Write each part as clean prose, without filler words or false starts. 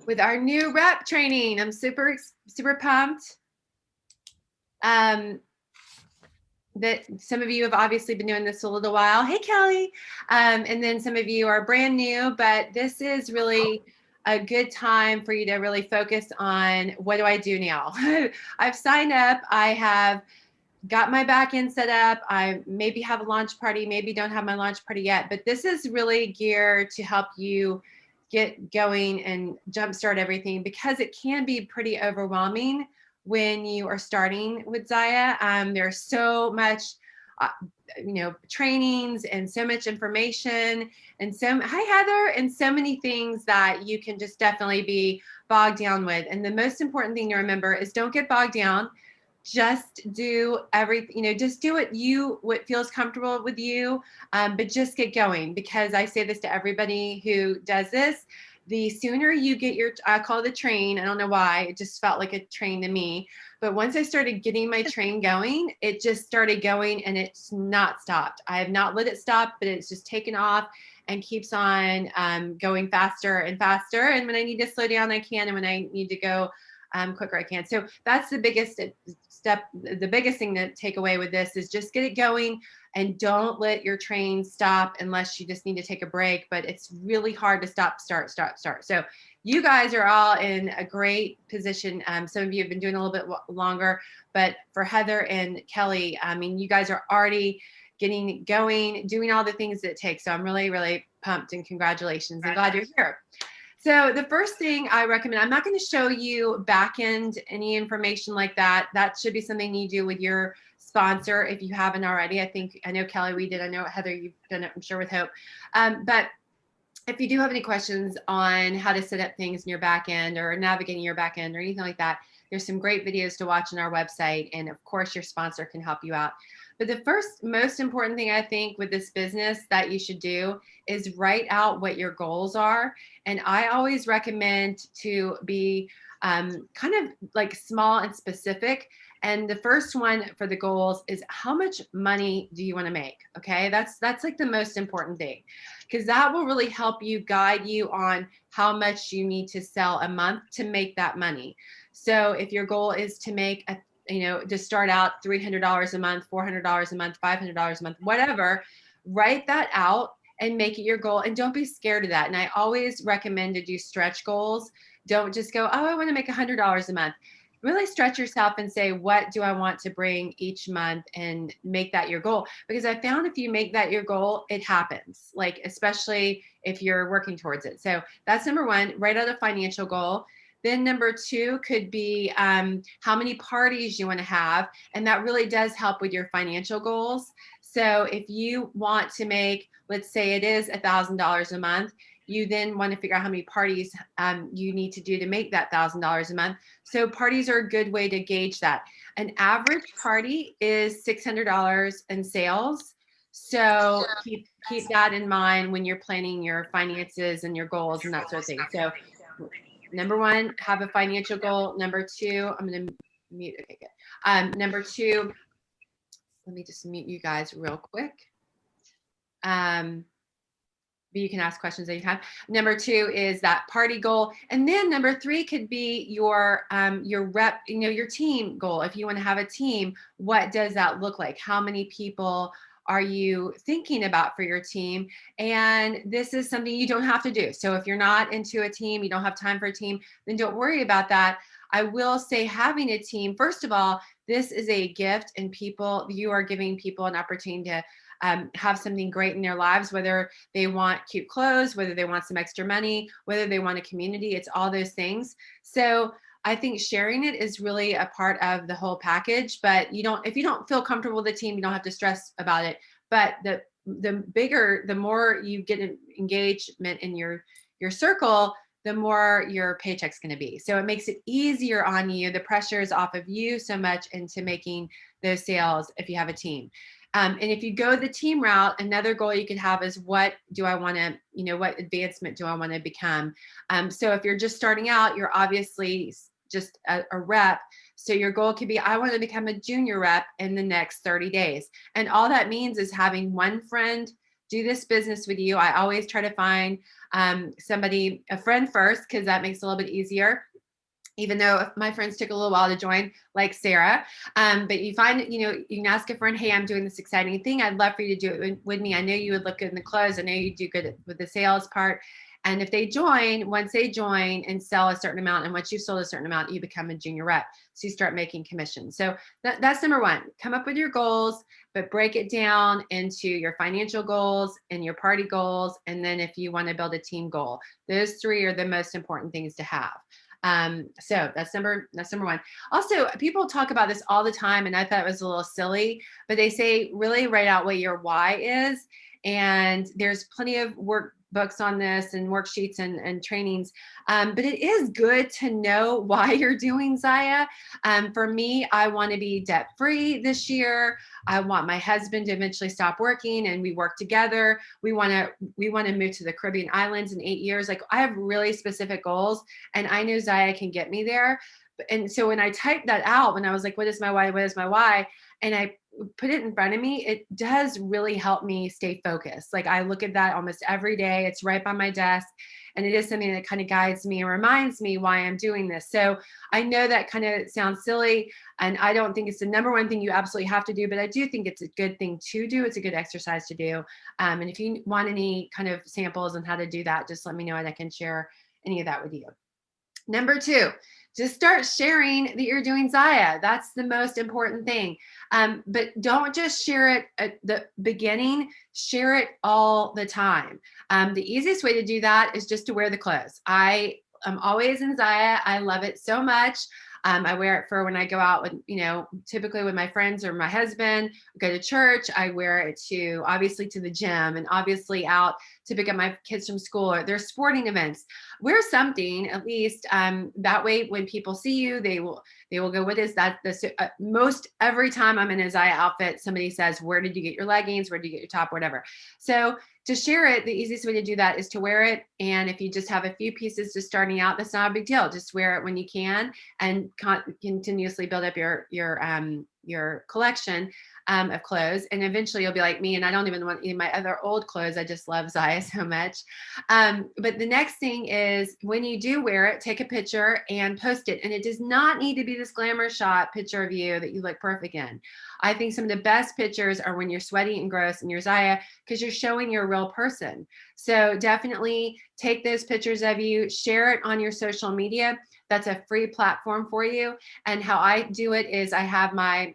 with our new rep training. I'm super pumped. That some of you have obviously been doing this a little while. Hey, Kelly. And then some of you are brand new, but this is really a good time for you to really focus on what do I do now? I've signed up. I have got my back end set up. I maybe have a launch party, maybe don't have my launch party yet, but this is really geared to help you get going and jumpstart everything, because it can be pretty overwhelming when you are starting with Zyia. There's so much, trainings and so much information and hi Heather, and so many things that you can just definitely be bogged down with. And the most important thing to remember is don't get bogged down. Just do everything, just do what feels comfortable with you, but just get going, because I say this to everybody who does this. The sooner you get I call it a train. I don't know why. It just felt like a train to me. But once I started getting my train going, it just started going and it's not stopped. I have not let it stop, but it's just taken off and keeps on going faster and faster. And when I need to slow down, I can. And when I need to go quicker, I can. So that's the biggest step. The biggest thing to take away with this is just get it going and don't let your train stop unless you just need to take a break. But it's really hard to start. So you guys are all in a great position. Some of you have been doing a little bit longer, but for Heather and Kelly, I mean, you guys are already getting going, doing all the things that it takes. So I'm really, really pumped, and congratulations, and glad you're here. So the first thing I recommend, I'm not going to show you back end any information like that. That should be something you do with your sponsor if you haven't already. I know Kelly, we did. I know Heather, you've done it, I'm sure, with Hope. But if you do have any questions on how to set up things in your back end or navigating your back end or anything like that, there's some great videos to watch on our website. And of course, your sponsor can help you out. But the first most important thing I think with this business that you should do is write out what your goals are. And I always recommend to be kind of like small and specific. And the first one for the goals is how much money do you want to make? Okay, that's like the most important thing, because that will really help you guide you on how much you need to sell a month to make that money. So if your goal is to make to start out $300 a month, $400 a month, $500 a month, whatever, write that out and make it your goal. And don't be scared of that. And I always recommend to do stretch goals. Don't just go, oh, I want to make $100 a month. Really stretch yourself and say, what do I want to bring each month, and make that your goal. Because I found if you make that your goal, it happens, like especially if you're working towards it. So that's number one, write out a financial goal. Then number two could be how many parties you want to have. And that really does help with your financial goals. So if you want to make, let's say it is $1,000 a month, you then want to figure out how many parties you need to do to make that $1,000 a month. So parties are a good way to gauge that. An average party is $600 in sales. So keep that in mind when you're planning your finances and your goals and that sort of thing. So number one, have a financial goal. Number two, I'm going to mute. Okay, good. Number two, let me just mute you guys real quick. But you can ask questions anytime. Number two is that party goal. And then number three could be your rep, your team goal. If you want to have a team, what does that look like? How many people are you thinking about for your team? And this is something you don't have to do. So if you're not into a team, you don't have time for a team, then don't worry about that. I will say having a team, first of all, this is a gift, and you are giving people an opportunity to have something great in their lives, whether they want cute clothes, whether they want some extra money, whether they want a community. It's all those things. So I think sharing it is really a part of the whole package. But if you don't feel comfortable with the team, you don't have to stress about it. But the more you get engagement in your circle, the more your paycheck's going to be. So it makes it easier on you. The pressure is off of you so much into making those sales if you have a team. And if you go the team route, another goal you could have is what advancement do I want to become? So if you're just starting out, you're obviously just a rep. So your goal could be, I want to become a junior rep in the next 30 days. And all that means is having one friend do this business with you. I always try to find somebody, a friend first, because that makes it a little bit easier, even though my friends took a little while to join, like Sarah. But you find, you can ask a friend, hey, I'm doing this exciting thing. I'd love for you to do it with me. I know you would look good in the clothes. I know you do good with the sales part. And if they join, once they join and sell a certain amount, and once you've sold a certain amount, you become a junior rep. So you start making commission. So that's number one. Come up with your goals, but break it down into your financial goals and your party goals. And then if you want to build a team goal, those three are the most important things to have. So that's number one. Also, people talk about this all the time, and I thought it was a little silly, but they say really write out what your why is. And there's plenty of workbooks on this and worksheets and trainings. But it is good to know why you're doing Zyia. For me, I want to be debt free this year. I want my husband to eventually stop working and we work together. We want to move to the Caribbean islands in 8 years. Like, I have really specific goals, and I know Zyia can get me there. And so when I typed that out, when I was like, what is my why? What is my why? And I put it in front of me, it does really help me stay focused. Like, I look at that almost every day. It's right by my desk. And it is something that kind of guides me and reminds me why I'm doing this. So I know that kind of sounds silly, and I don't think it's the number one thing you absolutely have to do, but I do think it's a good thing to do. It's a good exercise to do. And if you want any kind of samples on how to do that, just let me know and I can share any of that with you. Number two, just start sharing that you're doing Zyia. That's the most important thing. But don't just share it at the beginning, share it all the time. The easiest way to do that is just to wear the clothes. I am always in Zyia. I love it so much. I wear it for when I go out with, typically with my friends or my husband, go to church. I wear it obviously to the gym, and obviously out to pick up my kids from school, or their sporting events. Wear something at least. That way, when people see you, they will go, what is that? Most every time I'm in a Zyia outfit, somebody says, where did you get your leggings? Where did you get your top? Whatever. So to share it, the easiest way to do that is to wear it. And if you just have a few pieces just starting out, that's not a big deal. Just wear it when you can, and continuously build up your collection of clothes. And eventually you'll be like me, and I don't even want any of my other old clothes. I just love Zyia so much. But the next thing is, when you do wear it, take a picture and post it. And it does not need to be this glamour shot picture of you that you look perfect in. I think some of the best pictures are when you're sweaty and gross in your Zyia, because you're showing you're a real person. So definitely take those pictures of you, share it on your social media. That's a free platform for you. And how I do it is I have my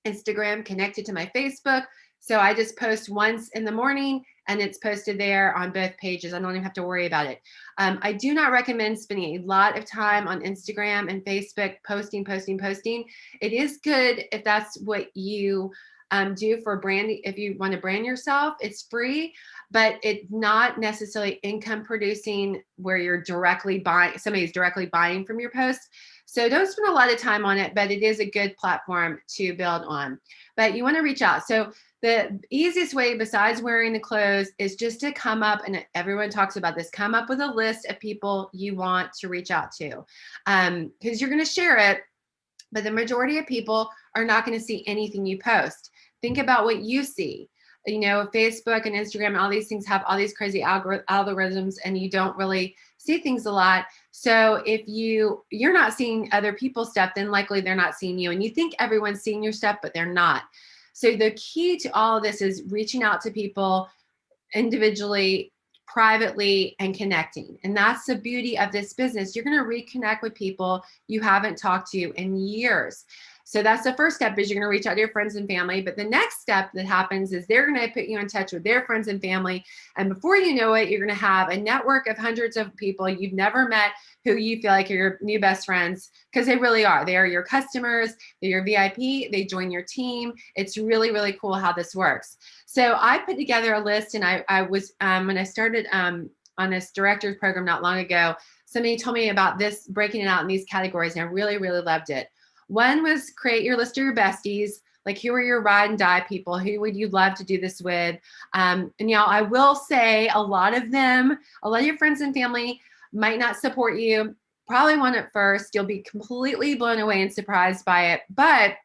Instagram connected to my Facebook. So I just post once in the morning, and it's posted there on both pages. I don't even have to worry about it. I do not recommend spending a lot of time on Instagram and Facebook posting. It is good if that's what you do for branding. If you want to brand yourself, it's free, but it's not necessarily income producing where you're somebody's directly buying from your post. So don't spend a lot of time on it, but it is a good platform to build on. But you want to reach out. So the easiest way, besides wearing the clothes, is just to come up, and everyone talks about this, come up with a list of people you want to reach out to, because you're going to share it, but the majority of people are not going to see anything you post. Think about what you see. Facebook and Instagram, all these things have all these crazy algorithms, and you don't really see things a lot. So if you're not seeing other people's stuff, then likely they're not seeing you. And you think everyone's seeing your stuff, but they're not. So the key to all of this is reaching out to people individually, privately, and connecting. And that's the beauty of this business. You're going to reconnect with people you haven't talked to in years. So that's the first step, is you're going to reach out to your friends and family. But the next step that happens is they're going to put you in touch with their friends and family. And before you know it, you're going to have a network of hundreds of people you've never met who you feel like are your new best friends, because they really are. They are your customers. They're your VIP. They join your team. It's really, really cool how this works. So I put together a list, and I was, when I started on this director's program not long ago, somebody told me about this, breaking it out in these categories, and I really, really loved it. One was create your list of your besties. Like, who are your ride and die people? Who would you love to do this with? And I will say a lot of your friends and family might not support you. Probably won't at first. You'll be completely blown away and surprised by it, but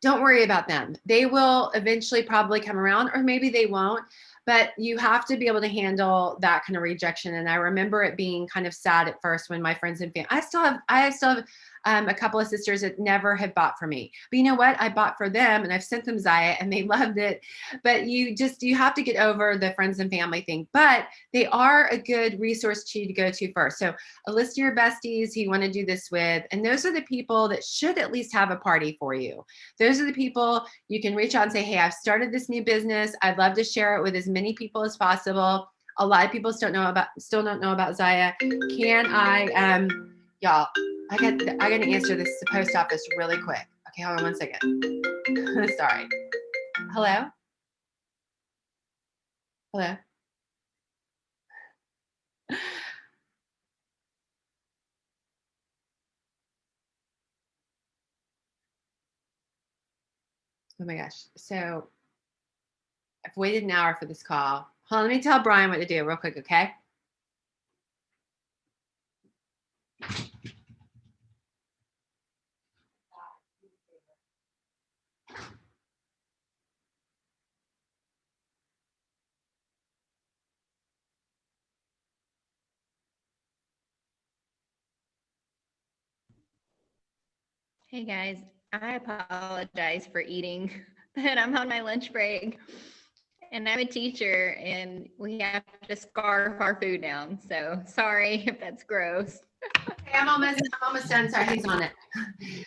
don't worry about them. They will eventually probably come around, or maybe they won't. but you have to be able to handle that kind of rejection. And I remember it being kind of sad at first when my friends and family, I still have a couple of sisters that never have bought for me, but you know what? I bought for them and I've sent them Zyia and they loved it. But you have to get over the friends and family thing, but they are a good resource to go to first. So a list of your besties who you want to do this with. And those are the people that should at least have a party for you. Those are the people you can reach out and say, hey, I've started this new business. I'd love to share it with as many people as possible. A lot of people still don't know about Zyia. Can I, y'all, I got to answer this to the post office really quick. Okay, hold on 1 second. Sorry. Hello? Hello? Oh my gosh. So I've waited an hour for this call. Hold on, let me tell Brian what to do real quick, okay? Hey guys, I apologize for eating, but I'm on my lunch break and I'm a teacher and we have to scarf our food down. So sorry if that's gross. Okay, I'm almost done. Sorry, he's on it.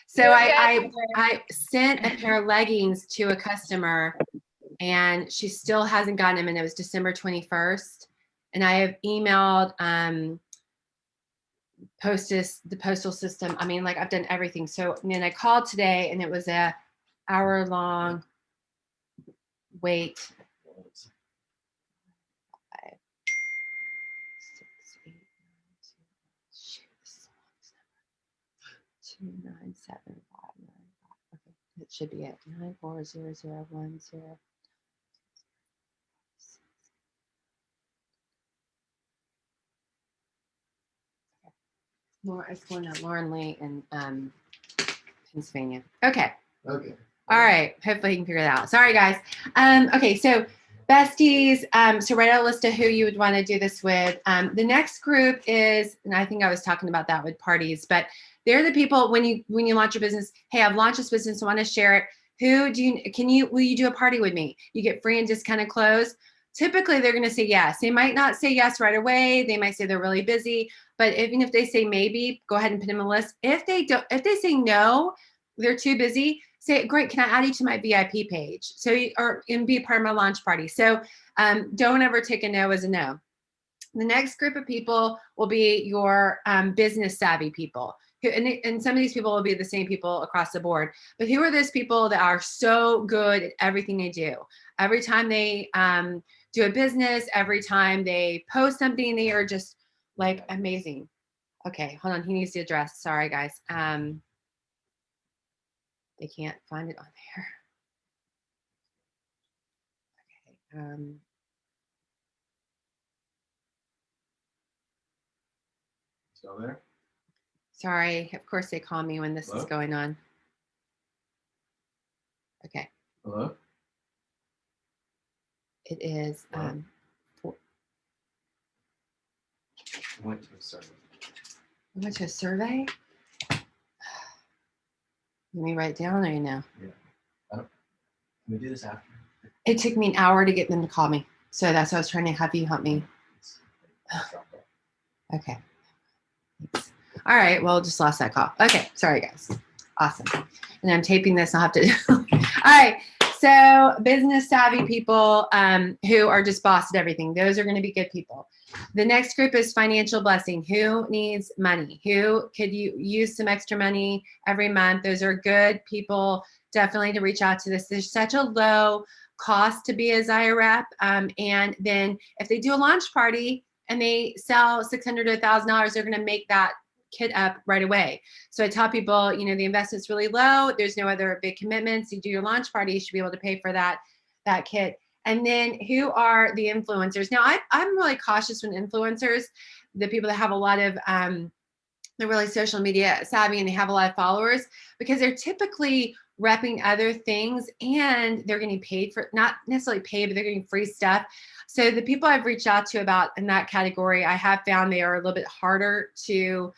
So I sent a pair of leggings to a customer and she still hasn't gotten them, and it was December 21st. And I have emailed the postal system. I mean, like I've done everything. So and then I called today and it was a hour-long wait. 5, 6, 8, 9, 2. Shoot, this is the longest number. 29759. Okay, it should be it. 94001. It's going to Lauren Lee in Pennsylvania. Okay. Okay. All right. Hopefully you can figure that out. Sorry, guys. Okay, so besties. So write out a list of who you would want to do this with. The next group is, and I think I was talking about that with parties, but they're the people when you launch your business. Hey, I've launched this business. I want to share it. Will you do a party with me? You get free and discounted clothes. Typically, they're going to say yes. They might not say yes right away. They might say they're really busy. But even if they say maybe, go ahead and put them on a list. If they say no, they're too busy, say, great, can I add you to my VIP page? So and be a part of my launch party. So don't ever take a no as a no. The next group of people will be your business savvy people. And some of these people will be the same people across the board. But who are those people that are so good at everything they do? Every time they do a business, every time they post something, they are just like amazing. Okay, hold on. He needs the address. Sorry, guys. They can't find it on there. Okay. Still there? Sorry. Of course they call me when this is going on. Okay. Hello? It is. I went to a survey. I went to a survey. Let me write it down there, Yeah. Can we do this after? It took me an hour to get them to call me. So that's why I was trying to have you help me. Okay. Thanks. All right. Well, just lost that call. Okay. Sorry, guys. Awesome. And I'm taping this. I'll have to. All right. So business savvy people who are just boss at everything. Those are going to be good people. The next group is financial blessing. Who needs money? Who could you use some extra money every month? Those are good people definitely to reach out to this. There's such a low cost to be a Zyia rep. And then if they do a launch party and they sell $600 to $1,000, they're going to make that kit up right away. So I tell people, the investment's really low. There's no other big commitments. You do your launch party, you should be able to pay for that kit. And then who are the influencers? Now I'm really cautious when influencers, the people that have a lot of, they're really social media savvy and they have a lot of followers, because they're typically repping other things and they're getting paid for, not necessarily paid, but they're getting free stuff. So the people I've reached out to about in that category, I have found they are a little bit harder to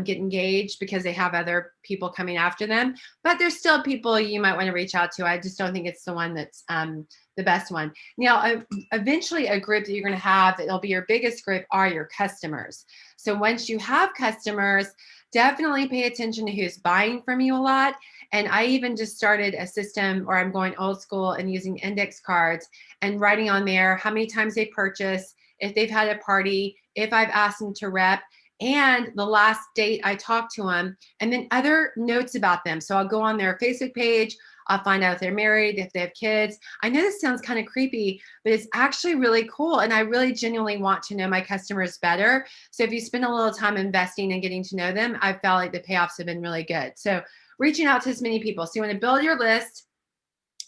get engaged because they have other people coming after them. But there's still people you might want to reach out to. I just don't think it's the one that's the best one. Now, eventually a group that you're going to have that'll be your biggest group are your customers. So once you have customers, definitely pay attention to who's buying from you a lot. And I even just started a system, or I'm going old school and using index cards and writing on there how many times they purchase, if they've had a party, if I've asked them to rep, and the last date I talked to them, and then other notes about them. So I'll go on their Facebook page, I'll find out if they're married, if they have kids. I know this sounds kind of creepy, but it's actually really cool. And I really genuinely want to know my customers better. So if you spend a little time investing and getting to know them, I felt like the payoffs have been really good. So reaching out to as many people. So you want to build your list.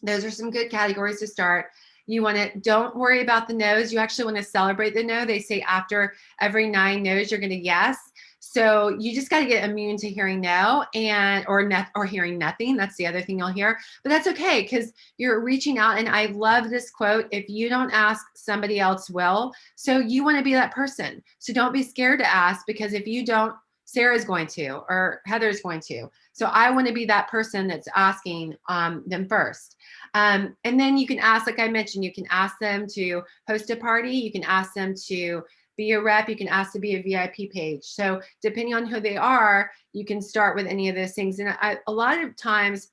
Those are some good categories to start. You want to, don't worry about the no's. You actually want to celebrate the no. They say after every 9 no's, you're going to yes. So you just got to get immune to hearing no or hearing nothing. That's the other thing you'll hear, but that's okay because you're reaching out. And I love this quote: if you don't ask, somebody else will. So you want to be that person. So don't be scared to ask, because if you don't, Sarah's going to, or Heather's going to. So I want to be that person that's asking them first. And then you can ask, like I mentioned, you can ask them to host a party. You can ask them to be a rep. You can ask to be a VIP page. So depending on who they are, you can start with any of those things. And a lot of times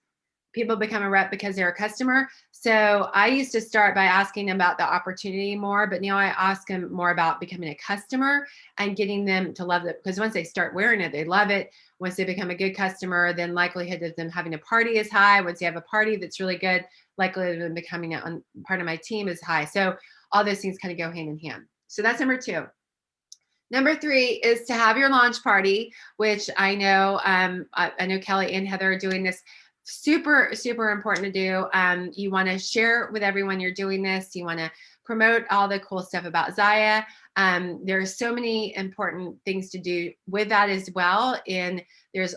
people become a rep because they're a customer. So I used to start by asking them about the opportunity more, but now I ask them more about becoming a customer and getting them to love it. Because once they start wearing it, they love it. Once they become a good customer, then likelihood of them having a party is high. Once you have a party that's really good, likelihood of them becoming a part of my team is high. So all those things kind of go hand in hand. So that's number 2. Number 3 is to have your launch party, which I know I know Kelly and Heather are doing this. Super, super important to do. You want to share with everyone you're doing this. You want to promote all the cool stuff about Zyia. There are so many important things to do with that as well. And there's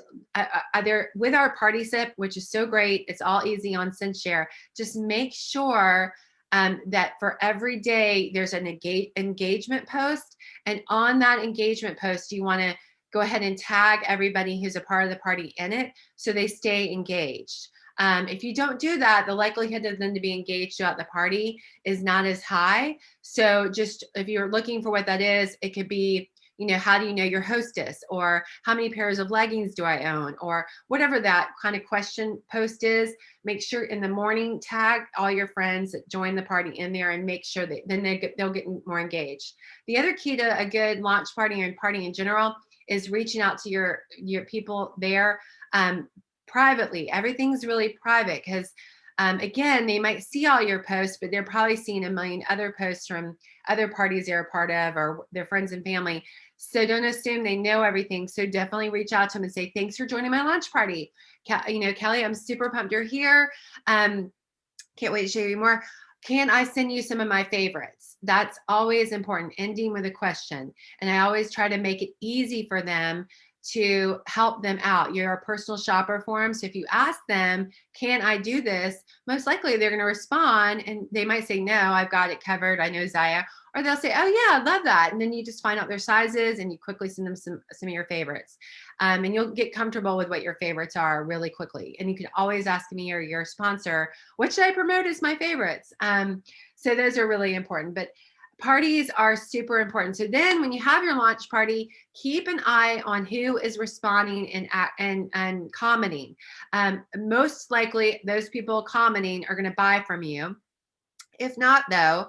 there with our party sip, which is so great. It's all easy on SendShare. Just make sure that for every day there's an engagement post, and on that engagement post you want to go ahead and tag everybody who's a part of the party in it so they stay engaged. If you don't do that, the likelihood of them to be engaged throughout the party is not as high. So just if you're looking for what that is, it could be, how do you know your hostess, or how many pairs of leggings do I own, or whatever that kind of question post is. Make sure in the morning, tag all your friends that join the party in there, and make sure that then they'll get more engaged. The other key to a good launch party and party in general is reaching out to your people there privately. Everything's really private because again, they might see all your posts, but they're probably seeing a million other posts from other parties they're a part of or their friends and family. So don't assume they know everything. So definitely reach out to them and say, thanks for joining my launch party. Kelly, I'm super pumped you're here. Can't wait to show you more. Can I send you some of my favorites? That's always important, ending with a question. And I always try to make it easy for them to help them out. You're a personal shopper for them. So if you ask them, can I do this? Most likely they're going to respond, and they might say, no, I've got it covered. I know Zyia. Or they'll say, oh yeah, I love that. And then you just find out their sizes and you quickly send them some of your favorites. And you'll get comfortable with what your favorites are really quickly. And you can always ask me or your sponsor, what should I promote as my favorites? So those are really important. But parties are super important. So then when you have your launch party, keep an eye on who is responding and commenting. Most likely those people commenting are going to buy from you. If not, though,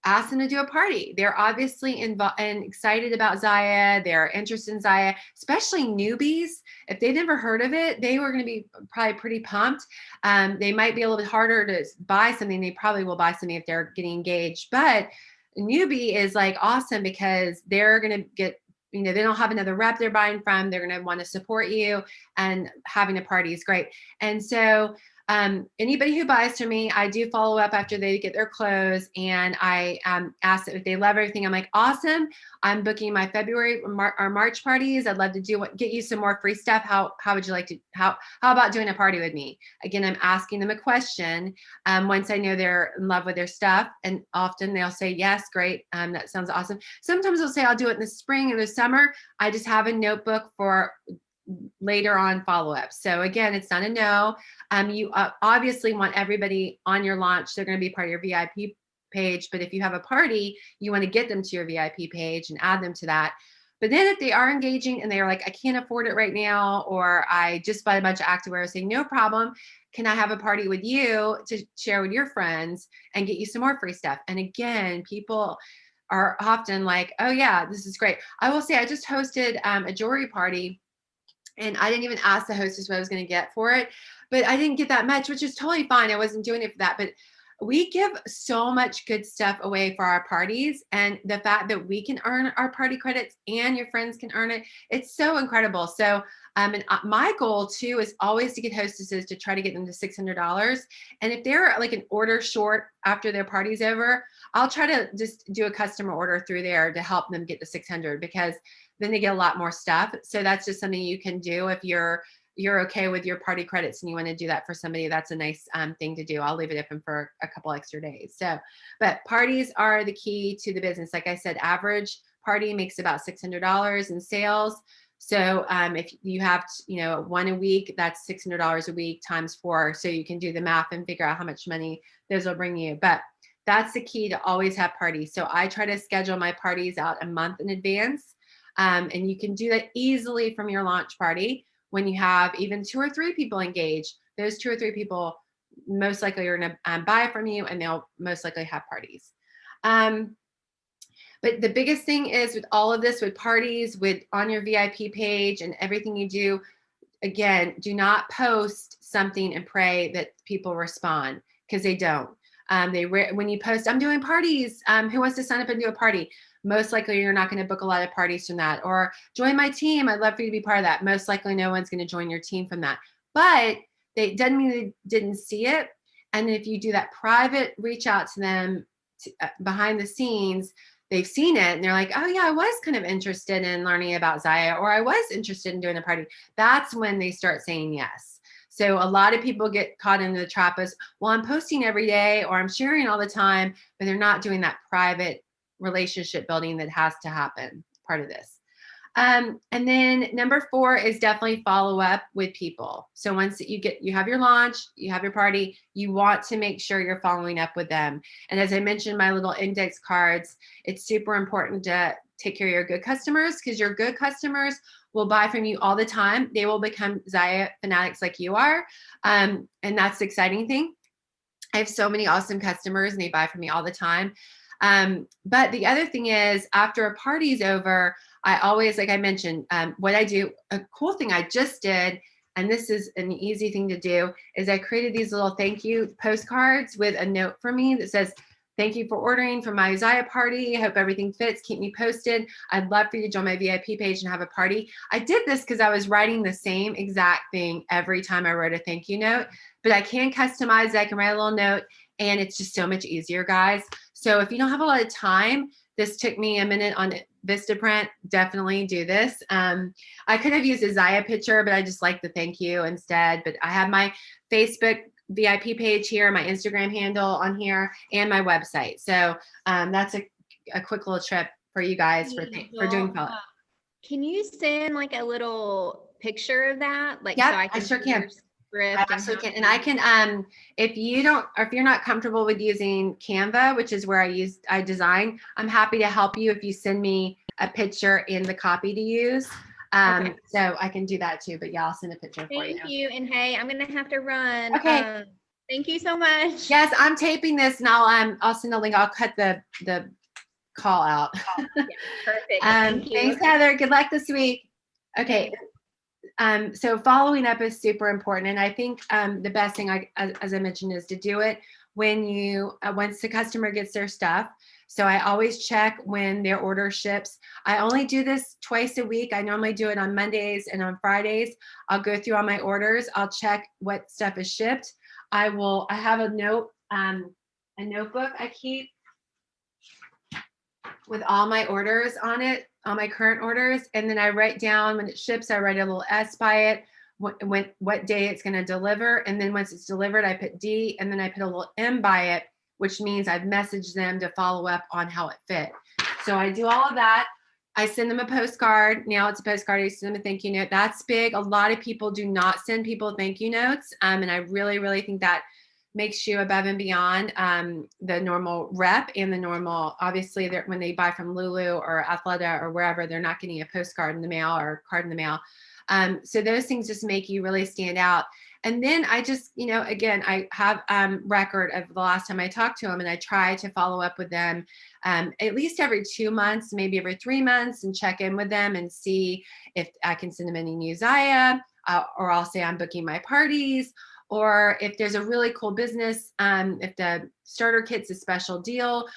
ask them to do a party. They're obviously involved and excited about Zyia. They're interested in Zyia, especially newbies. If they've never heard of it, they were going to be probably pretty pumped. They might be a little bit harder to buy something. They probably will buy something if they're getting engaged, but newbie is like awesome because they're going to get, they don't have another rep they're buying from. They're going to want to support you, and having a party is great. And so Anybody who buys from me, I do follow up after they get their clothes, and I ask if they love everything. I'm like, awesome. I'm booking my February or March parties. I'd love to get you some more free stuff. How would you like to, how about doing a party with me? Again, I'm asking them a question. Once I know they're in love with their stuff, and often they'll say, yes, great. That sounds awesome. Sometimes they'll say, I'll do it in the spring or the summer. I just have a notebook for later on follow-up. So again, it's not a no. You obviously want everybody on your launch. They're going to be part of your VIP page. But if you have a party, you want to get them to your VIP page and add them to that. But then if they are engaging and they're like, I can't afford it right now, or I just bought a bunch of activewear, say, no problem. Can I have a party with you to share with your friends and get you some more free stuff? And again, people are often like, oh yeah, this is great. I will say I just hosted a jewelry party, and I didn't even ask the hostess what I was going to get for it, but I didn't get that much, which is totally fine. I wasn't doing it for that, but we give so much good stuff away for our parties, and the fact that we can earn our party credits and your friends can earn it, it's so incredible. So, and my goal too is always to get hostesses to try to get them to $600. And if they're like an order short after their party's over, I'll try to just do a customer order through there to help them get to 600, because then they get a lot more stuff. So that's just something you can do if you're okay with your party credits and you want to do that for somebody. That's a nice thing to do. I'll leave it open for a couple extra days. So, but parties are the key to the business. Like I said, average party makes about $600 in sales. So if you have, one a week, that's $600 a week times 4. So you can do the math and figure out how much money those will bring you. But that's the key, to always have parties. So I try to schedule my parties out a month in advance. And you can do that easily from your launch party. When you have even 2 or 3 people engaged, those 2 or 3 people most likely are going to buy from you, and they'll most likely have parties. But the biggest thing is with all of this, with parties, with on your VIP page and everything you do, again, do not post something and pray that people respond, because they don't. When you post, I'm doing parties, who wants to sign up and do a party? Most likely you're not going to book a lot of parties from that. Or join my team, I'd love for you to be part of that. Most likely no one's going to join your team from that. But it doesn't mean they didn't see it. And if you do that private reach out to them behind the scenes, they've seen it and they're like, oh yeah, I was kind of interested in learning about Zyia, or I was interested in doing a party. That's when they start saying yes. So a lot of people get caught in the trap as, well, I'm posting every day or I'm sharing all the time, but they're not doing that private relationship building that has to happen, part of this. And then number 4 is definitely follow up with people. So once you have your launch, you have your party, you want to make sure you're following up with them. And as I mentioned, my little index cards, it's super important to take care of your good customers, because your good customers will buy from you all the time. They will become Zyia fanatics like you are. And that's the exciting thing. I have so many awesome customers and they buy from me all the time. But the other thing is, after a party's over, I always, like I mentioned, what I do, a cool thing I just did, and this is an easy thing to do, is I created these little thank you postcards with a note for me that says, thank you for ordering for my Zyia party. I hope everything fits. Keep me posted. I'd love for you to join my VIP page and have a party. I did this because I was writing the same exact thing every time I wrote a thank you note, but I can customize it. I can write a little note, and it's just so much easier, guys. So if you don't have a lot of time, this took me a minute on Vistaprint. Definitely do this. I could have used a Zyia picture, but I just like the thank you instead. But I have my Facebook VIP page here, my Instagram handle on here, and my website. So that's a quick little trip for you guys for doing follow-up. Can you send like a little picture of that? Like, yep, so I sure can. I absolutely can. And I can, if you're not comfortable with using Canva, which is where I design, I'm happy to help you if you send me a picture in the copy to use. Okay. So I can do that too, but yeah, I'll send a picture for you. Thank you. And hey, I'm going to have to run. Okay. Thank you so much. Yes, I'm taping this and I'll send a link. I'll cut the call out. Yeah, perfect. Thank you. Thanks, Heather. Good luck this week. Okay. So following up is super important. And I think the best thing, as I mentioned, is to do it when once the customer gets their stuff. So I always check when their order ships. I only do this twice a week. I normally do it on Mondays and on Fridays. I'll go through all my orders. I'll check what stuff is shipped. I have a notebook I keep with all my orders on it, all my current orders. And then I write down when it ships, I write a little S by it, what day it's going to deliver. And then once it's delivered, I put D, and then I put a little M by it, which means I've messaged them to follow up on how it fit. So I do all of that. I send them a postcard. Now it's a postcard. I send them a thank you note. That's big. A lot of people do not send people thank you notes. And I really, really think that makes you above and beyond the normal rep and the normal, obviously when they buy from Lulu or Athleta or wherever, they're not getting a postcard in the mail or card in the mail. So those things just make you really stand out. And then I just, again, I have record of the last time I talked to them, and I try to follow up with them at least every 2 months, maybe every 3 months, and check in with them and see if I can send them any new Zyia, or I'll say I'm booking my parties, or if there's a really cool business, if the starter kit's a special deal.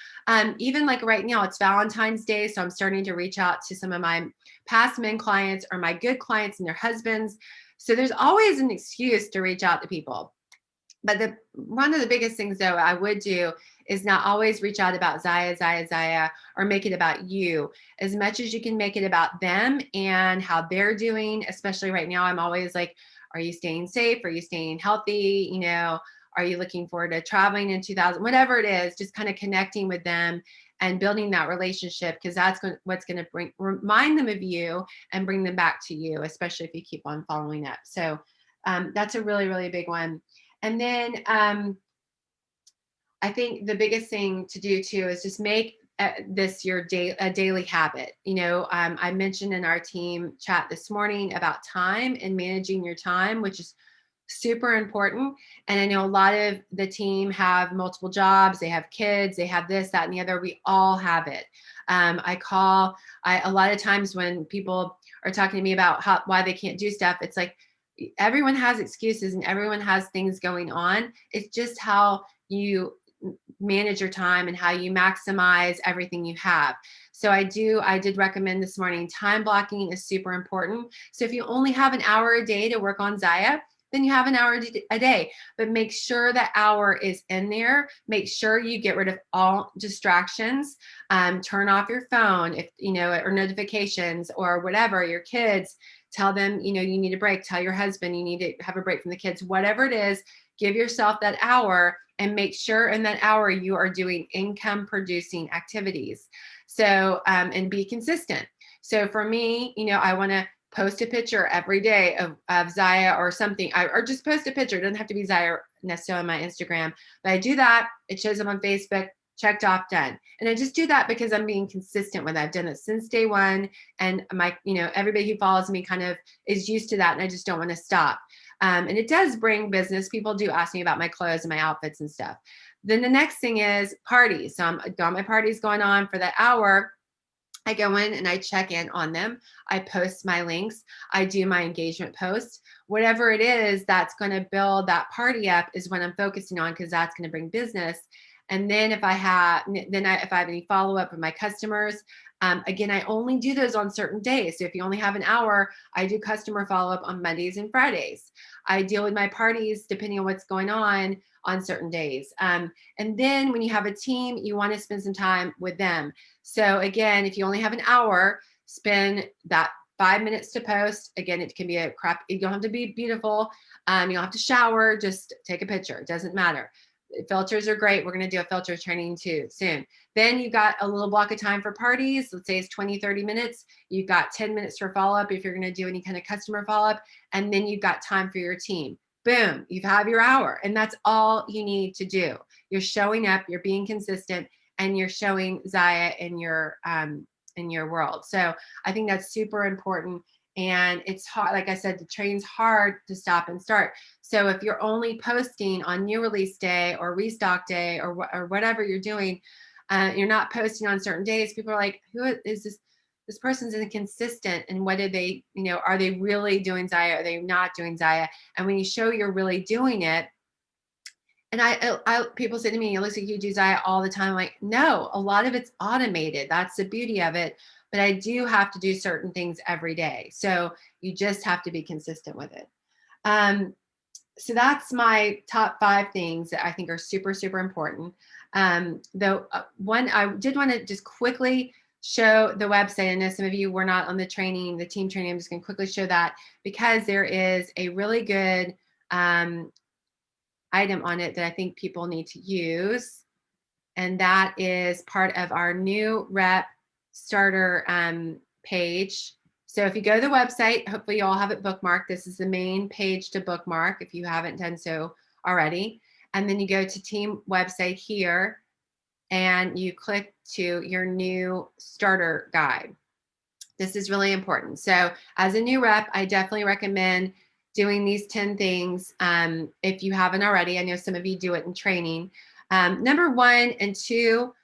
Even like right now, it's Valentine's Day, so I'm starting to reach out to some of my past men clients or my good clients and their husbands. So there's always an excuse to reach out to people. But one of the biggest things, though, I would do is not always reach out about Zyia, or make it about you. As much as you can make it about them and how they're doing, especially right now, I'm always like, are you staying safe? Are you staying healthy? Are you looking forward to traveling in 2000? Whatever it is, just kind of connecting with them and building that relationship, because that's what's going to remind them of you and bring them back to you, especially if you keep on following up. So that's a really, really big one. And then I think the biggest thing to do too is just make this your a daily habit. I mentioned in our team chat this morning about time and managing your time, which is super important. And I know a lot of the team have multiple jobs, they have kids, they have this, that, and the other. We all have it. A lot of times when people are talking to me about why they can't do stuff, it's like everyone has excuses and everyone has things going on. It's just how you manage your time and how you maximize everything you have. So I did recommend this morning, time blocking is super important. So if you only have an hour a day to work on Zyia, then you have an hour a day, but make sure that hour is in there. Make sure you get rid of all distractions. Turn off your phone, or notifications or whatever. Your kids, tell them, you need a break. Tell your husband you need to have a break from the kids. Whatever it is, give yourself that hour and make sure in that hour you are doing income producing activities. So, and be consistent. So for me, I want to post a picture every day of Zyia or something, or just post a picture. It doesn't have to be Zyia necessarily on my Instagram, but I do that. It shows up on Facebook, checked off, done. And I just do that because I'm being consistent with it. I've done it since day one. And everybody who follows me kind of is used to that. And I just don't want to stop. And it does bring business. People do ask me about my clothes and my outfits and stuff. Then the next thing is parties. So I've got my parties going on for that hour. I go in and I check in on them. I post my links. I do my engagement posts. Whatever it is that's going to build that party up is what I'm focusing on, because that's going to bring business. And then if I have any follow up with my customers, again, I only do those on certain days. So if you only have an hour, I do customer follow up on Mondays and Fridays. I deal with my parties depending on what's going on certain days. And then when you have a team, you want to spend some time with them. So again, if you only have an hour, spend that 5 minutes to post. Again, it can be you don't have to be beautiful. You don't have to shower, just take a picture. It doesn't matter. Filters are great. We're going to do a filter training too soon. Then you got a little block of time for parties. Let's say it's 20, 30 minutes. You've got 10 minutes for follow-up if you're going to do any kind of customer follow-up. And then you've got time for your team. Boom, you have your hour. And that's all you need to do. You're showing up, you're being consistent, and you're showing Zyia in your world. So I think that's super important. And it's hard, like I said, the train's hard to stop and start. So if you're only posting on new release day or restock day or whatever you're doing, you're not posting on certain days, people are like, who is this? This person's inconsistent. And what did they, are they really doing Zyia? Are they not doing Zyia? And when you show you're really doing it, and people say to me, it looks like you do Zyia all the time. I'm like, no, a lot of it's automated. That's the beauty of it. But I do have to do certain things every day. So you just have to be consistent with it. So that's my top 5 things that I think are super, super important. Though one, I did want to just quickly show the website. I know some of you were not on the training, the team training. I'm just going to quickly show that because there is a really good item on it that I think people need to use. And that is part of our new rep starter page. So if you go to the website, hopefully you all have it bookmarked. This is the main page to bookmark if you haven't done so already. And then you go to team website here and you click to your new starter guide. This is really important. So as a new rep, I definitely recommend doing these 10 things if you haven't already. I know some of you do it in training. Number 1 and 2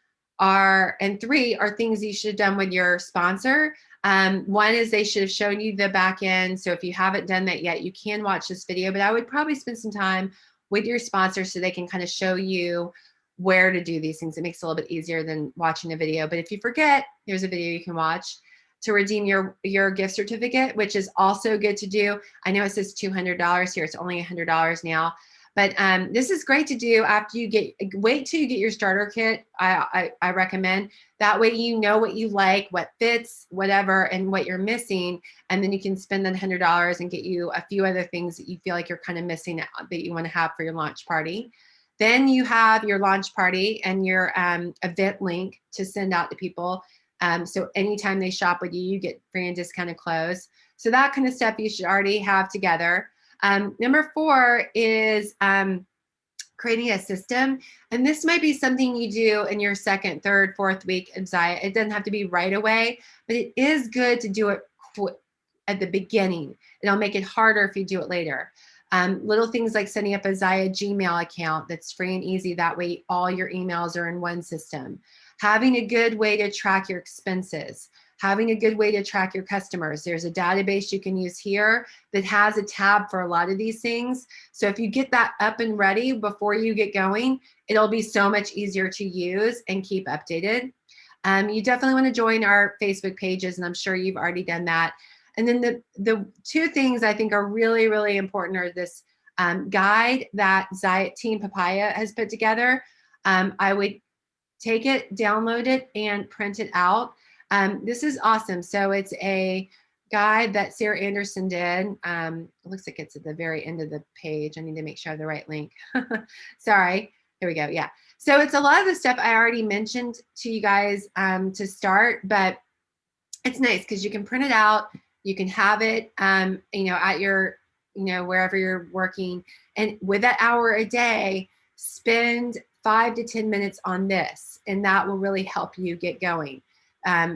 and 3 are things you should have done with your sponsor. 1 is they should have shown you the back end. So if you haven't done that yet, you can watch this video, but I would probably spend some time with your sponsor so they can kind of show you where to do these things. It makes it a little bit easier than watching a video. But if you forget, here's a video you can watch to redeem your gift certificate, which is also good to do. I know it says $200 here. It's only $100 now. But this is great to do after you wait till you get your starter kit. I recommend that way you know what you like, what fits, whatever, and what you're missing, and then you can spend that $100 and get you a few other things that you feel like you're kind of missing out, that you want to have for your launch party. Then you have your launch party and your event link to send out to people. So anytime they shop with you, you get free and discounted clothes. So that kind of stuff you should already have together. Number 4 is creating a system. And this might be something you do in your 2nd, 3rd, 4th week of Zyia. It doesn't have to be right away, but it is good to do it at the beginning. It'll make it harder if you do it later. Little things like setting up a Zyia Gmail account that's free and easy. That way all your emails are in one system. Having a good way to track your expenses. Having a good way to track your customers. There's a database you can use here that has a tab for a lot of these things. So if you get that up and ready before you get going, it'll be so much easier to use and keep updated. You definitely want to join our Facebook pages, and I'm sure you've already done that. And then the 2 things I think are really, really important are this guide that Zyia Team Papaya has put together. I would take it, download it, and print it out. This is awesome. So it's a guide that Sarah Anderson did. It looks like it's at the very end of the page. I need to make sure I have the right link. Sorry. Here we go. Yeah. So it's a lot of the stuff I already mentioned to you guys to start, but it's nice because you can print it out. You can have it, at your, wherever you're working. And with that hour a day, spend 5 to 10 minutes on this, and that will really help you get going.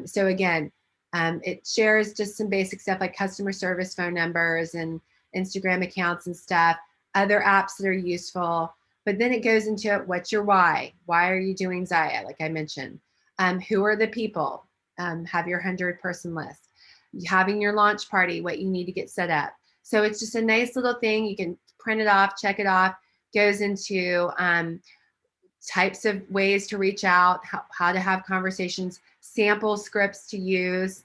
So again, it shares just some basic stuff like customer service phone numbers and Instagram accounts and stuff, other apps that are useful. But then it goes into what's your why? Why are you doing Zyia? Like I mentioned, who are the people? Have your 100-person list. Having your launch party, what you need to get set up. So it's just a nice little thing. You can print it off, check it off. Goes into types of ways to reach out, how to have conversations, sample scripts to use,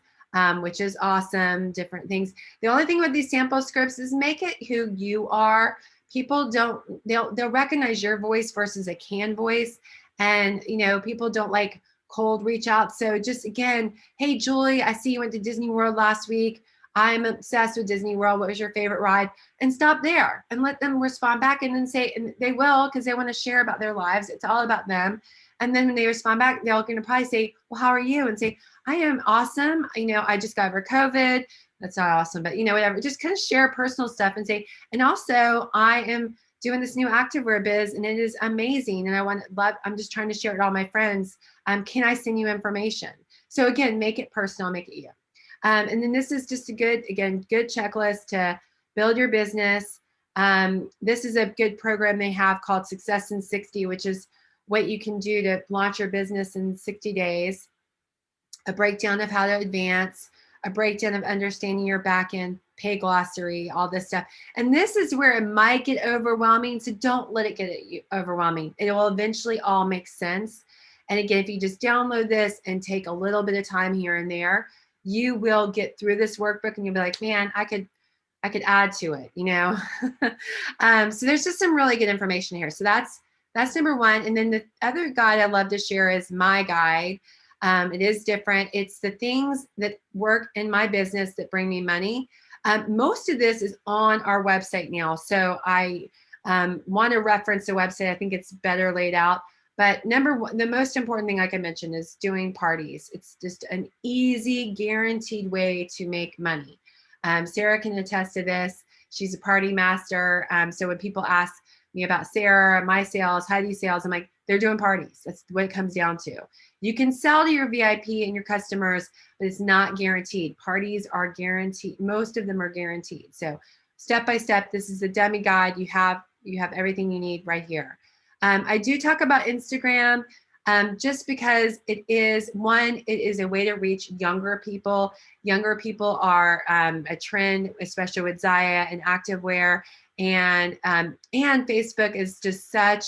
which is awesome, different things. The only thing with these sample scripts is make it who you are. People they'll recognize your voice versus a canned voice. And, people don't like cold reach out. So just again, hey, Julie, I see you went to Disney World last week. I'm obsessed with Disney World. What was your favorite ride? And stop there and let them respond back and then say, and they will, because they want to share about their lives. It's all about them. And then when they respond back, they're going to probably say, well, how are you? And say, I am awesome. I just got over COVID. That's not awesome, but whatever. Just kind of share personal stuff and say, and also I am doing this new activewear biz and it is amazing. And I'm just trying to share it with all my friends. Can I send you information? So again, make it personal, make it you. And then this is just a good checklist to build your business. This is a good program they have called Success in 60, which is what you can do to launch your business in 60 days. A breakdown of how to advance, a breakdown of understanding your back end, pay glossary, all this stuff. And this is where it might get overwhelming. So don't let it get overwhelming. It will eventually all make sense. And again, if you just download this and take a little bit of time here and there, you will get through this workbook and you'll be like, man, I could I could add to it, you know? So there's just some really good information here. So that's number one. And then the other guide I love to share is my guide. It is different. It's the things that work in my business that bring me money. Most of this is on our website now. So I want to reference the website. I think it's better laid out. But number one, the most important thing, like I mentioned, is doing parties. It's just an easy, guaranteed way to make money. Sarah can attest to this. She's a party master. So when people ask me about Sarah, my sales, Heidi's sales, I'm like, they're doing parties. That's what it comes down to. You can sell to your VIP and your customers, but it's not guaranteed. Parties are guaranteed. Most of them are guaranteed. So step by step, this is a dummy guide. You have everything you need right here. I do talk about Instagram just because it is a way to reach younger people. Younger people are a trend, especially with Zyia and activewear, and Facebook is just such,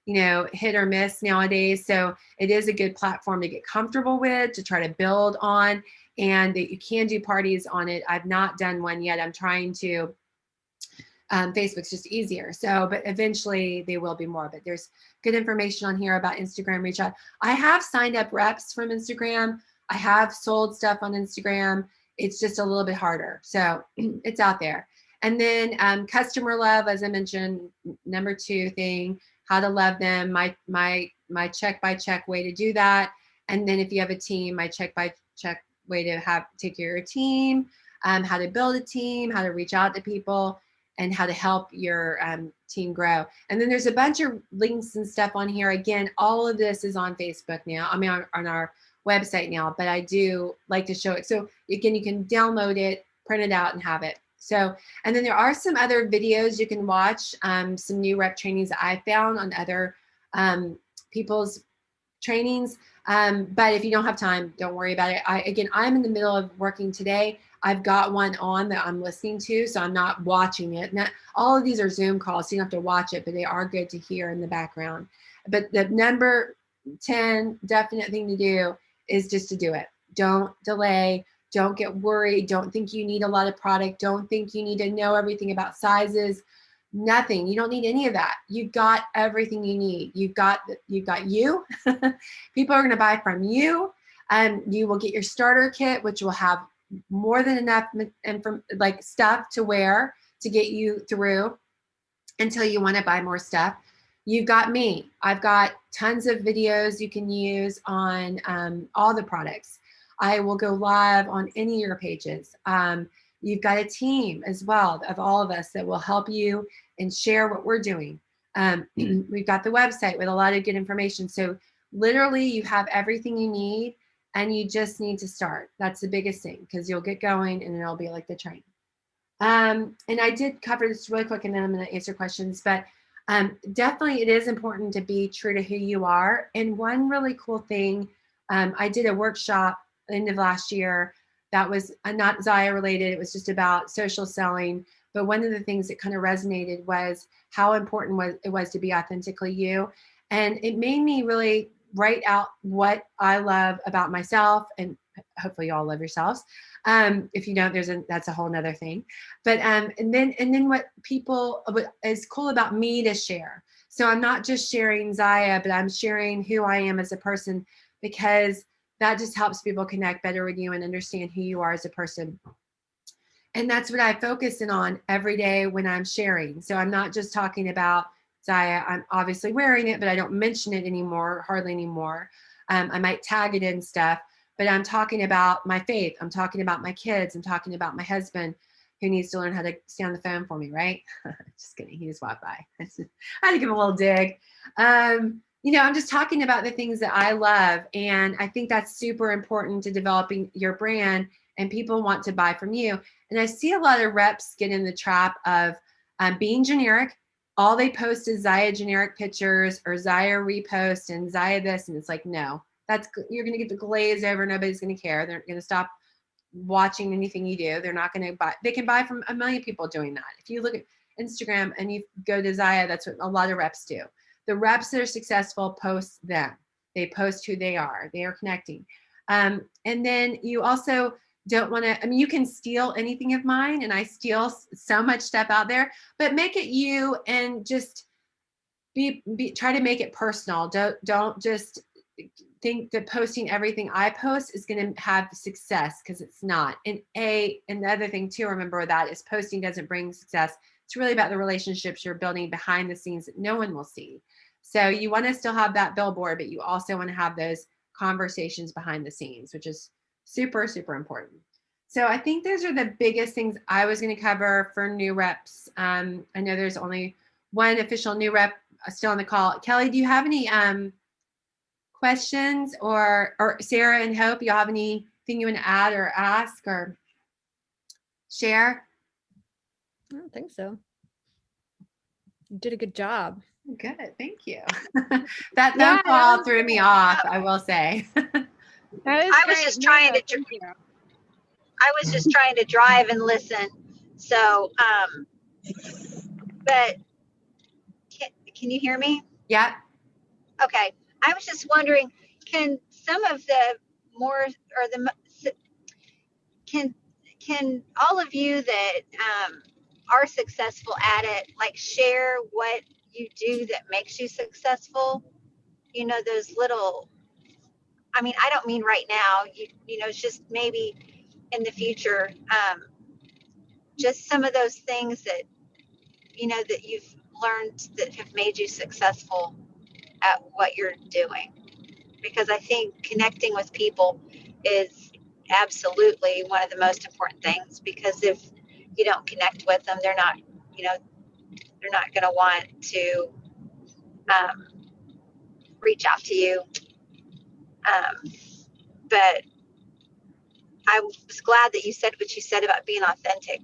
hit or miss nowadays. So it is a good platform to get comfortable with, to try to build on, and that you can do parties on it. I've not done one yet. I'm trying to. Facebook's just easier. So, but eventually they will be more, but there's good information on here about Instagram reach out. I have signed up reps from Instagram. I have sold stuff on Instagram. It's just a little bit harder. So it's out there. And then customer love, as I mentioned, number 2 thing, how to love them, my check by check way to do that. And then if you have a team, my check by check way to take care of your team, how to build a team, how to reach out to people, and how to help your team grow. And then there's a bunch of links and stuff on here. Again, all of this is on Facebook now. I mean, on our website now, but I do like to show it. So again, you can download it, print it out, and have it. So, and then there are some other videos you can watch, some new rep trainings that I found on other people's trainings. But if you don't have time, don't worry about it. I'm in the middle of working today. I've got one on that I'm listening to, so I'm not watching it. Not all of these are Zoom calls, so you don't have to watch it, but they are good to hear in the background. But the number 10 definite thing to do is just to do it. Don't delay. Don't get worried. Don't think you need a lot of product. Don't think you need to know everything about sizes. Nothing. You don't need any of that. You've got everything you need. You've got you. People are going to buy from you. You will get your starter kit, which will have more than enough stuff to wear to get you through until you want to buy more stuff. You've got me. I've got tons of videos you can use on all the products. I will go live on any of your pages. You've got a team as well of all of us that will help you and share what we're doing. We've got the website with a lot of good information. So literally you have everything you need, and you just need to start. That's the biggest thing, because you'll get going and it'll be like the train. And I did cover this really quick, and then I'm going to answer questions, but definitely it is important to be true to who you are. And one really cool thing, I did a workshop end of last year that was not Zyia related. It was just about social selling. But one of the things that kind of resonated was how important it was to be authentically you. And it made me really write out what I love about myself, and hopefully you all love yourselves. If you don't, that's a whole nother thing. But and then what is cool about me to share. So I'm not just sharing Zyia, but I'm sharing who I am as a person, because that just helps people connect better with you and understand who you are as a person. And that's what I focus in on every day when I'm sharing. So I'm not just talking about Zyia. I'm obviously wearing it, but I don't mention it anymore, hardly anymore. I might tag it in stuff, but I'm talking about my faith. I'm talking about my kids. I'm talking about my husband, who needs to learn how to stay on the phone for me, right? Just kidding. He just walked by. I had to give him a little dig. I'm just talking about the things that I love. And I think that's super important to developing your brand, and people want to buy from you. And I see a lot of reps get in the trap of being generic. All they post is Zyia generic pictures or Zyia repost and Zyia this. And it's like, no, you're going to get the glaze over. Nobody's going to care. They're going to stop watching anything you do. They're not going to buy. They can buy from a million people doing that. If you look at Instagram and you go to Zyia, that's what a lot of reps do. The reps that are successful post them. They post who they are. They are connecting. And then you also don't want to, I mean, you can steal anything of mine, and I steal so much stuff out there, but make it you, and just try to make it personal. Don't just think that posting everything I post is going to have success, because it's not. And the other thing too, remember with that, is posting doesn't bring success. It's really about the relationships you're building behind the scenes that no one will see. So you want to still have that billboard, but you also want to have those conversations behind the scenes, which is super, super important. So I think those are the biggest things I was going to cover for new reps. I know there's only one official new rep still on the call. Kelly, do you have any questions, or Sarah and Hope, you have anything you want to add or ask or share? I don't think so. You did a good job. Good, thank you. That phone call threw me off, I will say. I was just trying to drive and listen. So, but can you hear me? Yeah. Okay. I was just wondering, can some of the more, or the, can all of you that are successful at it, like, share what you do that makes you successful? You know, those little, I mean, I don't mean right now, you know, it's just maybe in the future, just some of those things that, you know, that you've learned that have made you successful at what you're doing. Because I think connecting with people is absolutely one of the most important things, because if you don't connect with them, they're not, you know, they're not going to want to reach out to you. But I was glad that you said what you said about being authentic,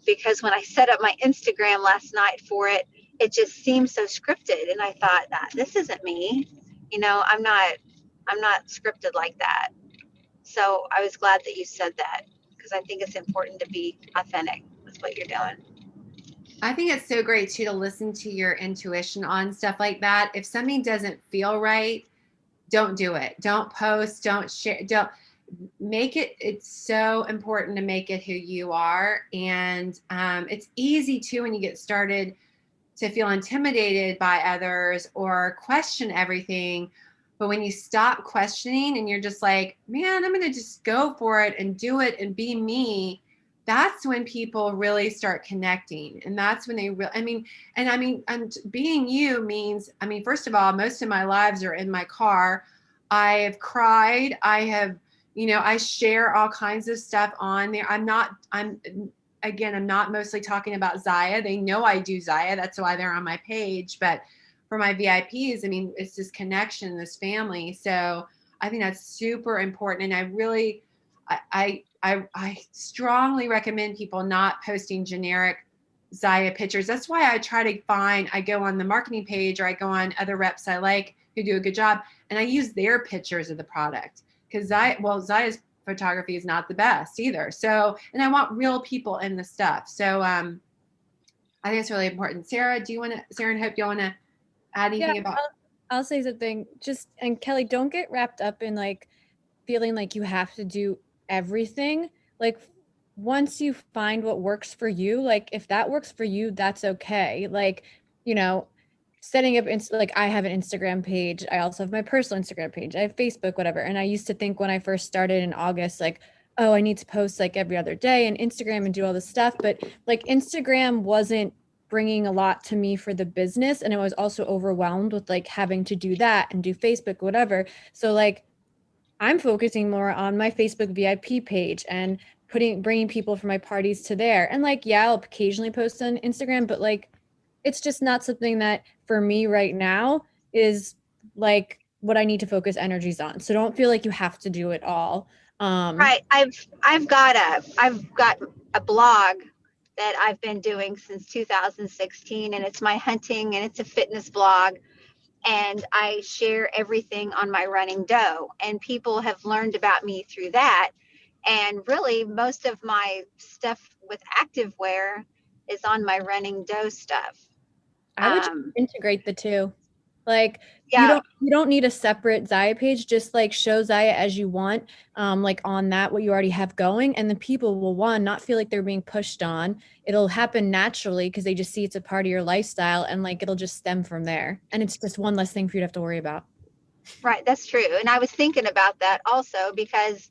because when I set up my Instagram last night for it, it just seemed so scripted. And I thought, that this isn't me. You know, I'm not scripted like that. So I was glad that you said that, because I think it's important to be authentic with what you're doing. I think it's so great too to listen to your intuition on stuff like that. If something doesn't feel right, don't do it. Don't post, don't share, don't make it. It's so important to make it who you are. And it's easy too, when you get started, to feel intimidated by others or question everything. But when you stop questioning and you're just like, man, I'm going to just go for it and do it and be me, that's when people really start connecting. And that's when they really, and being you means, first of all, most of my lives are in my car. I have cried. I share all kinds of stuff on there. I'm not mostly talking about Zyia. They know I do Zyia. That's why they're on my page. But for my VIPs, it's this connection, this family. So I think that's super important. And I really, I strongly recommend people not posting generic Zyia pictures. That's why I go on the marketing page, or I go on other reps I like who do a good job, and I use their pictures of the product, because Zyia's photography is not the best either. So, and I want real people in the stuff. So I think it's really important. Sarah and Hope, do you want to add anything about? I'll say something. And Kelly, don't get wrapped up in like feeling like you have to do everything. Like, once you find what works for you, like if that works for you, that's okay. Like, you know, setting up like I have an Instagram page. I also have my personal Instagram page. I have Facebook, whatever. And I used to think when I first started in August, like, oh, I need to post like every other day and Instagram and do all this stuff. But like Instagram wasn't bringing a lot to me for the business. And I was also overwhelmed with like having to do that and do Facebook, whatever. So like I'm focusing more on my Facebook VIP page and bringing people from my parties to there. And like, yeah, I'll occasionally post on Instagram, but like, it's just not something that for me right now is like what I need to focus energies on. So don't feel like you have to do it all. Right. I've got a blog that I've been doing since 2016, and it's my hunting and it's a fitness blog. And I share everything on my running doe, and people have learned about me through that. And really, most of my stuff with activewear is on my running doe stuff. I would integrate the two. Like Yeah. you don't need a separate Zyia page. Just like show Zyia as you want, like on that what you already have going, and the people will not feel like they're being pushed on. It'll happen naturally because they just see it's a part of your lifestyle, and like it'll just stem from there. And it's just one less thing for you to have to worry about. Right. That's true. And I was thinking about that also because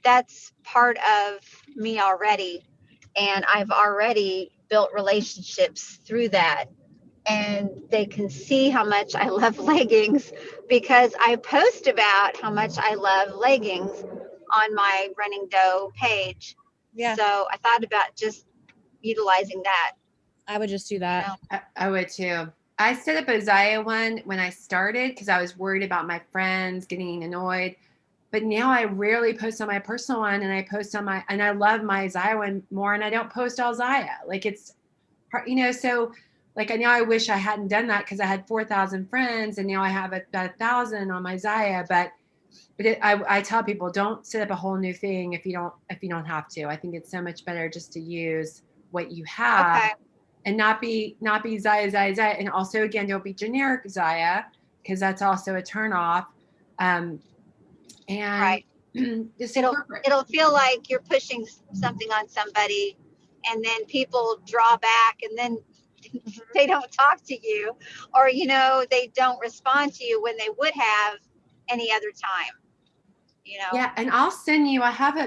that's part of me already. And I've already built relationships through that. And they can see how much I love leggings because I post about how much I love leggings on my Running Dough page. Yeah. So I thought about just utilizing that. I would just do that. I would too. I set up a Zyia one when I started because I was worried about my friends getting annoyed. But now I rarely post on my personal one, and I post on my, and I love my Zyia one more, and I don't post all Zyia. Like it's, so like now I wish I hadn't done that because I had 4,000 friends, and now I have about 1,000 on my Zyia. But I tell people don't set up a whole new thing if you don't have to. I think it's so much better just to use what you have. Okay. And not be Zyia. And also, again, don't be generic Zyia because that's also a turnoff. And Right. just It'll feel like you're pushing something on somebody, and then people draw back, and then they don't talk to you, or they don't respond to you when they would have any other time. Yeah, and I'll send you.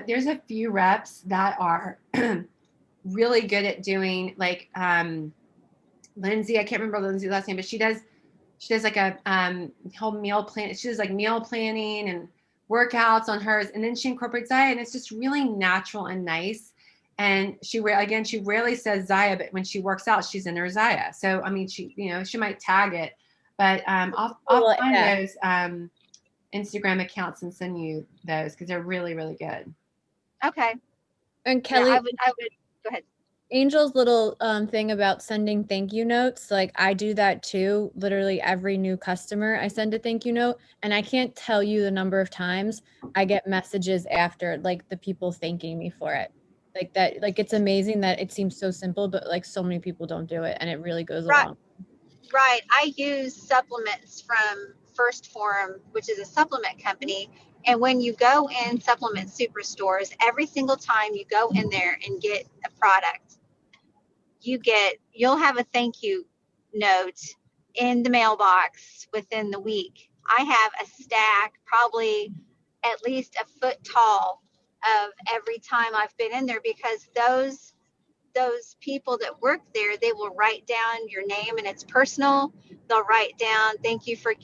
There's a few reps that are really good at doing like Lindsay. I can't remember Lindsay's last name, but she does like a whole meal plan. She does like meal planning and workouts on hers, and then she incorporates Zyia, and it's just really natural and nice. And she rarely says Zyia, but when she works out, she's in her Zyia. So I mean, she might tag it, but I'll find those Instagram accounts and send you those because they're really, really good. Okay. And Kelly, I would go ahead. Angel's little thing about sending thank you notes, like I do that too. Literally every new customer, I send a thank you note, and I can't tell you the number of times I get messages after, like the people thanking me for it. Like that, like it's amazing that it seems so simple, but like so many people don't do it, and it really goes along. Right. I use supplements from First Form, which is a supplement company. And when you go in supplement superstores, every single time you go in there and get a product, you'll have a thank you note in the mailbox within the week. I have a stack, probably at least a foot tall, of every time I've been in there, because those people that work there, they will write down your name, and it's personal. They'll write down, thank you for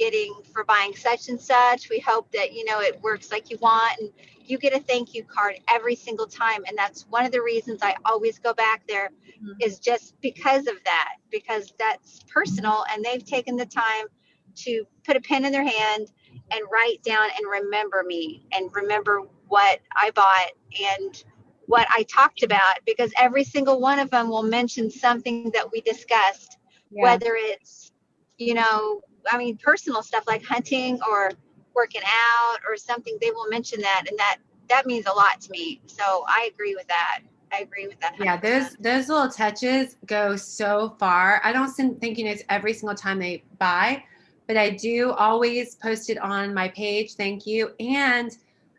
buying such and such. We hope that, it works like you want. And you get a thank you card every single time. And that's one of the reasons I always go back there, is just because of that, because that's personal. And they've taken the time to put a pen in their hand and write down and remember me and remember what I bought and what I talked about, because every single one of them will mention something that we discussed, whether it's, personal stuff like hunting or working out or something. They will mention that, and that means a lot to me. So I agree with that. 100%. Yeah, those little touches go so far. I don't send thank you notes every single time they buy, but I do always post it on my page. Thank you. And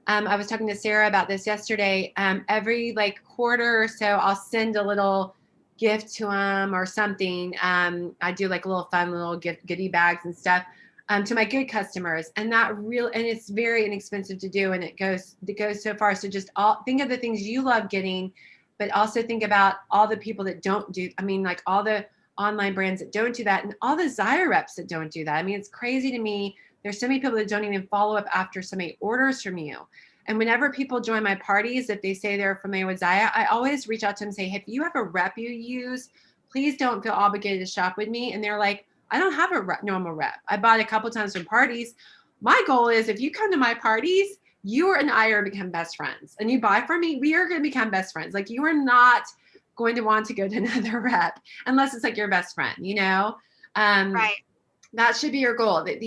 I was talking to Sarah about this yesterday. Every like quarter or so, I'll send a little gift to them or something. I do like a little fun little goodie bags and stuff to my good customers, and it's very inexpensive to do, and it goes so far. So just think of the things you love getting, but also think about all the people that don't do. I mean, like all the online brands that don't do that, and all the Zyia reps that don't do that. I mean, it's crazy to me. There's so many people that don't even follow up after somebody orders from you. And whenever people join my parties, if they say they're familiar with Zyia, I always reach out to them and say, hey, if you have a rep you use, please don't feel obligated to shop with me. And they're like, I don't have a normal rep. I bought a couple times from parties. My goal is if you come to my parties, you and I are become best friends, and you buy from me, we are going to become best friends. Like you are not going to want to go to another rep unless it's like your best friend, Right. That should be your goal, that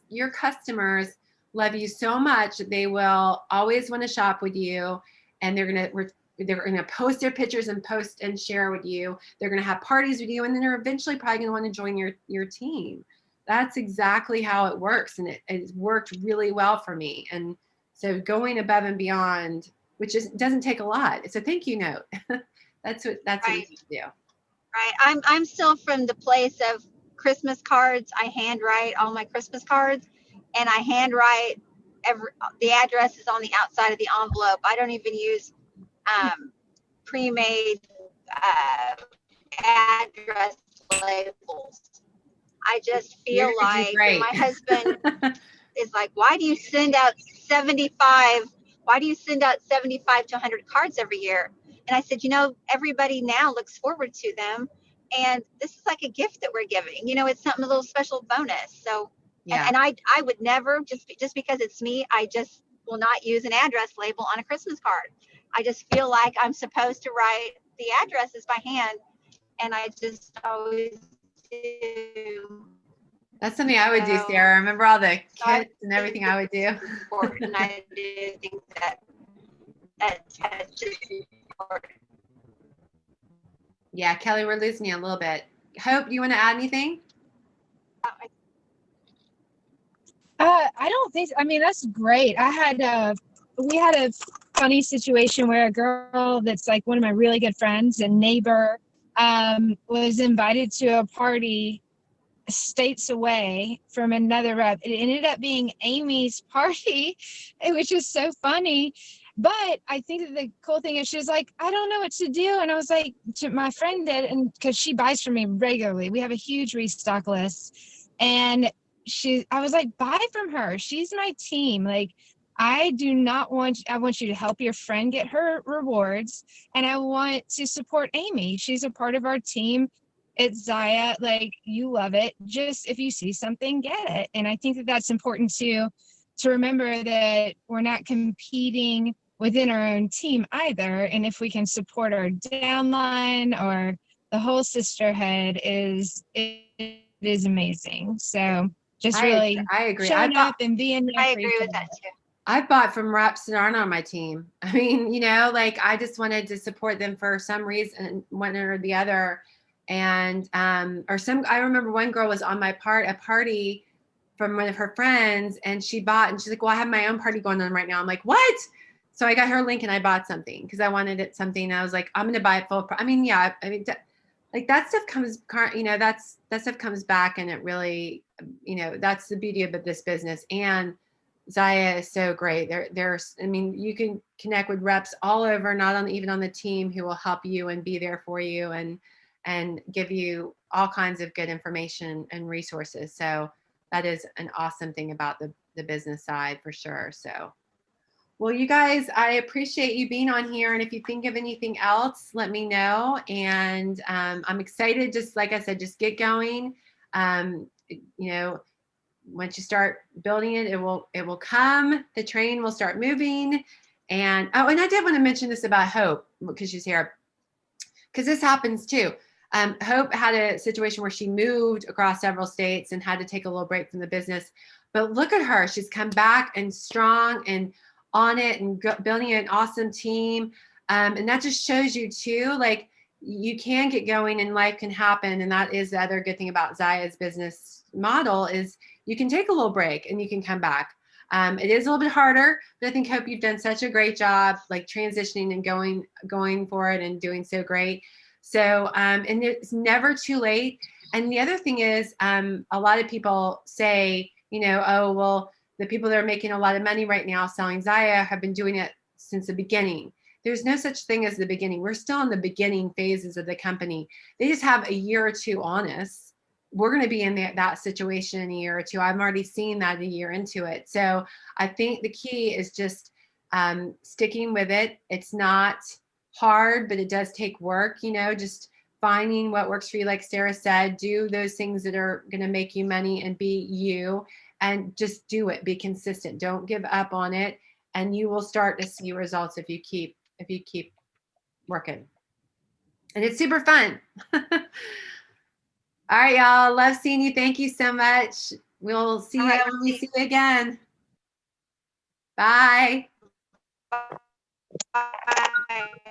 your customers love you so much that they will always want to shop with you, and they're going to post their pictures and post and share with you. They're going to have parties with you, and then they're eventually probably going to want to join your team. that's exactly how it works. And it's worked really well for me. And so going above and beyond, which doesn't take a lot. It's a thank you note. That's what Right. you do. Right. I'm still from the place of Christmas cards. I handwrite all my Christmas cards, and I handwrite the address is on the outside of the envelope. I don't even use pre-made address labels. I just feel You're gonna do like, and great. my husband is like, why do you send out 75? Why do you send out 75 to 100 cards every year? And I said, everybody now looks forward to them. And this is like a gift that we're giving. It's something, a little special bonus. So, Yeah. and I would never, just because it's me, I just will not use an address label on a Christmas card. I just feel like I'm supposed to write the addresses by hand. And I just always do. That's something I would do, Sarah. Remember all the kits and everything I would do? And I do think that touches important. Yeah, Kelly, we're losing you a little bit. Hope, do you want to add anything? I don't think, I mean, that's great. We had a funny situation where a girl that's like one of my really good friends and neighbor was invited to a party states away from another rep. It ended up being Amy's party, which is so funny. But I think that the cool thing is she's like, I don't know what to do. And I was like, my friend did, and because she buys from me regularly, we have a huge restock list. And I was like, buy from her. She's my team. Like, I want you to help your friend get her rewards. And I want to support Amy. She's a part of our team. It's Zyia. Like, you love it. Just if you see something, get it. And I think that that's important to remember that we're not competing within our own team either. And if we can support our downline or the whole sisterhood, it is amazing. So just really I agree. showing up and being there. I agree with that too. I've bought from reps that aren't on my team. I mean, like I just wanted to support them for some reason, one or the other. And I remember one girl was on a party from one of her friends, and she bought, and she's like, well, I have my own party going on right now. I'm like, what? So I got her link and I bought something because I wanted something. I was like, I'm going to buy it full. I mean, yeah, like that stuff comes, that stuff comes back, and it really, that's the beauty of this business. And Zyia is so great. You can connect with reps all over, even on the team, who will help you and be there for you and give you all kinds of good information and resources. So that is an awesome thing about the business side for sure. So, well, you guys, I appreciate you being on here. And if you think of anything else, let me know. And I'm excited. Just like I said, just get going. Once you start building it, it will come. The train will start moving. And I did want to mention this about Hope, because she's here, because this happens too. Hope had a situation where she moved across several states and had to take a little break from the business. But look at her. She's come back and strong and on it and building an awesome team. And that just shows you too, like, you can get going and life can happen. And that is the other good thing about Zyia's business model, is you can take a little break and you can come back. It is a little bit harder, but I think, Hope, you've done such a great job, like transitioning and going for it and doing so great. So, and it's never too late. And the other thing is, a lot of people say, oh, well, the people that are making a lot of money right now selling Zyia have been doing it since the beginning. There's no such thing as the beginning. We're still in the beginning phases of the company. They just have a year or two on us. We're going to be in that situation in a year or two. I'm already seeing that a year into it. So I think the key is just sticking with it. It's not hard, but it does take work, just finding what works for you. Like Sarah said, do those things that are going to make you money and be you, and just do it. Be consistent. Don't give up on it. And you will start to see results if you keep working. And it's super fun. All right, y'all. Love seeing you. Thank you so much. We'll see you when we see you again. Bye. Bye.